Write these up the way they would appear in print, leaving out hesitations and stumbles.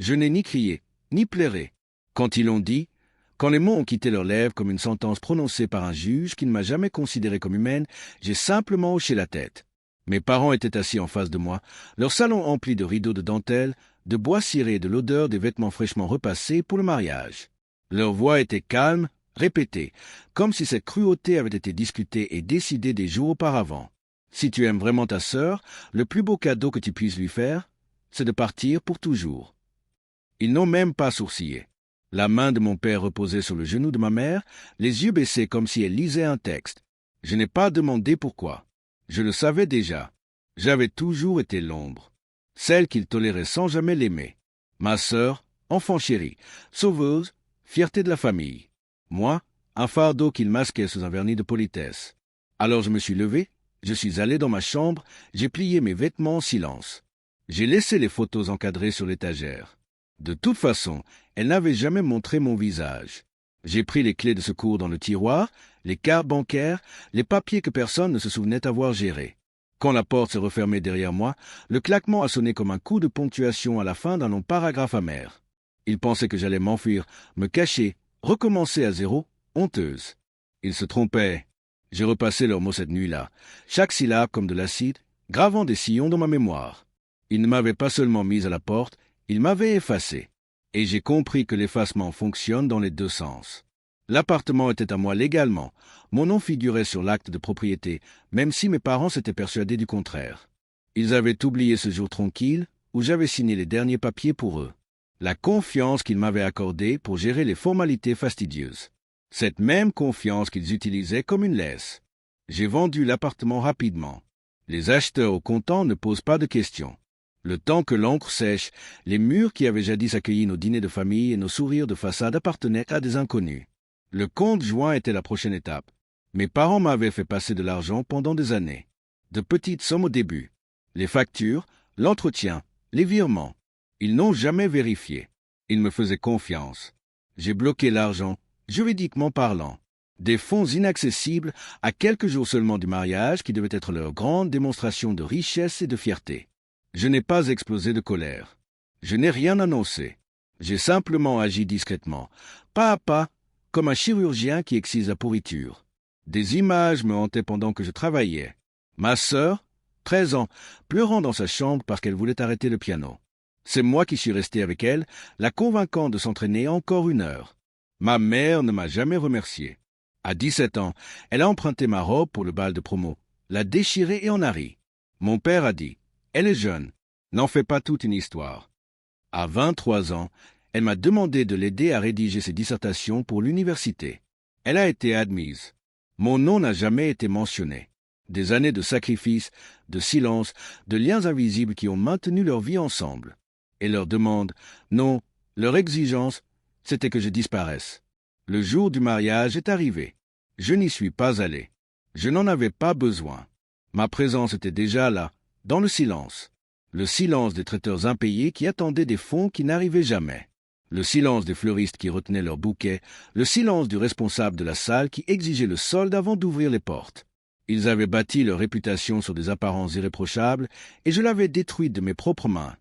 Je n'ai ni crié, ni pleuré. Quand ils l'ont dit, quand les mots ont quitté leurs lèvres comme une sentence prononcée par un juge qui ne m'a jamais considérée comme humaine, j'ai simplement hoché la tête. Mes parents étaient assis en face de moi, leur salon empli de rideaux de dentelle, de bois ciré et de l'odeur des vêtements fraîchement repassés pour le mariage. Leur voix était calme, répétée, comme si cette cruauté avait été discutée et décidée des jours auparavant. Si tu aimes vraiment ta sœur, le plus beau cadeau que tu puisses lui faire, c'est de partir pour toujours. Ils n'ont même pas sourcillé. La main de mon père reposait sur le genou de ma mère, les yeux baissés comme si elle lisait un texte. Je n'ai pas demandé pourquoi. Je le savais déjà. J'avais toujours été l'ombre, celle qu'il tolérait sans jamais l'aimer. Ma sœur, enfant chéri, sauveuse, fierté de la famille. Moi, un fardeau qu'il masquait sous un vernis de politesse. Alors je me suis levé, je suis allé dans ma chambre, j'ai plié mes vêtements en silence. J'ai laissé les photos encadrées sur l'étagère. De toute façon, elle n'avait jamais montré mon visage. J'ai pris les clés de secours dans le tiroir, les cartes bancaires, les papiers que personne ne se souvenait avoir gérés. Quand la porte s'est refermée derrière moi, le claquement a sonné comme un coup de ponctuation à la fin d'un long paragraphe amer. Ils pensaient que j'allais m'enfuir, me cacher, recommencer à zéro, honteuse. Ils se trompaient. J'ai repassé leurs mots cette nuit-là, chaque syllabe comme de l'acide, gravant des sillons dans ma mémoire. Ils ne m'avaient pas seulement mise à la porte, ils m'avaient effacé. Et j'ai compris que l'effacement fonctionne dans les deux sens. L'appartement était à moi légalement. Mon nom figurait sur l'acte de propriété, même si mes parents s'étaient persuadés du contraire. Ils avaient oublié ce jour tranquille où j'avais signé les derniers papiers pour eux. La confiance qu'ils m'avaient accordée pour gérer les formalités fastidieuses. Cette même confiance qu'ils utilisaient comme une laisse. J'ai vendu l'appartement rapidement. Les acheteurs au comptant ne posent pas de questions. Le temps que l'encre sèche, les murs qui avaient jadis accueilli nos dîners de famille et nos sourires de façade appartenaient à des inconnus. Le compte joint était la prochaine étape. Mes parents m'avaient fait passer de l'argent pendant des années. De petites sommes au début. Les factures, l'entretien, les virements. Ils n'ont jamais vérifié. Ils me faisaient confiance. J'ai bloqué l'argent, juridiquement parlant. Des fonds inaccessibles à quelques jours seulement du mariage qui devait être leur grande démonstration de richesse et de fierté. Je n'ai pas explosé de colère. Je n'ai rien annoncé. J'ai simplement agi discrètement, pas à pas, comme un chirurgien qui excise la pourriture. Des images me hantaient pendant que je travaillais. Ma sœur, 13 ans, pleurant dans sa chambre parce qu'elle voulait arrêter le piano. C'est moi qui suis resté avec elle, la convainquant de s'entraîner encore 1 heure. Ma mère ne m'a jamais remercié. À 17 ans, elle a emprunté ma robe pour le bal de promo, l'a déchirée et en a ri. Mon père a dit: « Elle est jeune, n'en fais pas toute une histoire. » À 23 ans, elle m'a demandé de l'aider à rédiger ses dissertations pour l'université. Elle a été admise. Mon nom n'a jamais été mentionné. Des années de sacrifice, de silence, de liens invisibles qui ont maintenu leur vie ensemble. Et leur demande, non, leur exigence, c'était que je disparaisse. Le jour du mariage est arrivé. Je n'y suis pas allé. Je n'en avais pas besoin. Ma présence était déjà là, dans le silence des traiteurs impayés qui attendaient des fonds qui n'arrivaient jamais, le silence des fleuristes qui retenaient leurs bouquets, le silence du responsable de la salle qui exigeait le solde avant d'ouvrir les portes. Ils avaient bâti leur réputation sur des apparences irréprochables et je l'avais détruite de mes propres mains.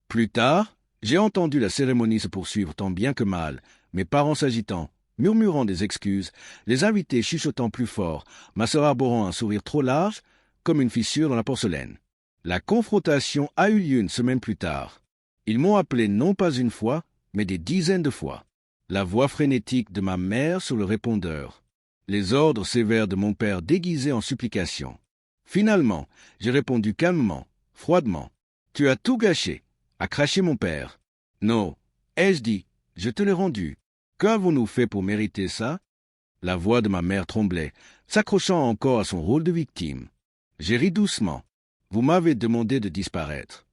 Plus tard, j'ai entendu la cérémonie se poursuivre tant bien que mal, mes parents s'agitant, murmurant des excuses, les invités chuchotant plus fort, ma sœur arborant un sourire trop large, comme une fissure dans la porcelaine. La confrontation a eu lieu 1 semaine plus tard. Ils m'ont appelé non pas 1 fois, mais des dizaines de fois. La voix frénétique de ma mère sur le répondeur. Les ordres sévères de mon père déguisés en supplications. Finalement, j'ai répondu calmement, froidement. « Tu as tout gâché », a craché mon père. « Non, ai-je dit, je te l'ai rendu. Qu'avons-nous fait pour mériter ça ?» La voix de ma mère tremblait, s'accrochant encore à son rôle de victime. J'ai ri doucement. Vous m'avez demandé de disparaître.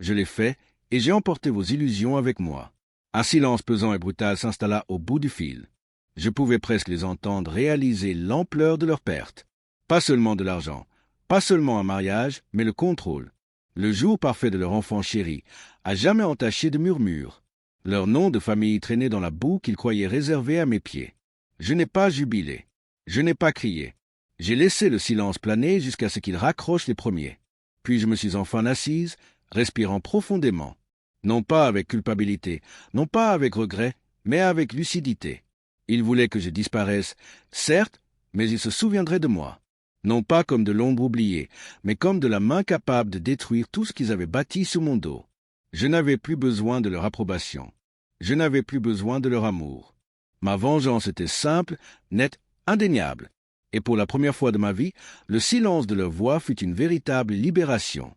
Je l'ai fait et j'ai emporté vos illusions avec moi. Un silence pesant et brutal s'installa au bout du fil. Je pouvais presque les entendre réaliser l'ampleur de leur perte. Pas seulement de l'argent, pas seulement un mariage, mais le contrôle. Le jour parfait de leur enfant chéri, à jamais entaché de murmures. Leur nom de famille traînait dans la boue qu'ils croyaient réservée à mes pieds. Je n'ai pas jubilé. Je n'ai pas crié. J'ai laissé le silence planer jusqu'à ce qu'ils raccrochent les premiers. Puis je me suis enfin assise, respirant profondément. Non pas avec culpabilité, non pas avec regret, mais avec lucidité. Ils voulaient que je disparaisse, certes, mais ils se souviendraient de moi. Non pas comme de l'ombre oubliée, mais comme de la main capable de détruire tout ce qu'ils avaient bâti sous mon dos. Je n'avais plus besoin de leur approbation. Je n'avais plus besoin de leur amour. Ma vengeance était simple, nette, indéniable. Et pour la première fois de ma vie, le silence de leur voix fut une véritable libération.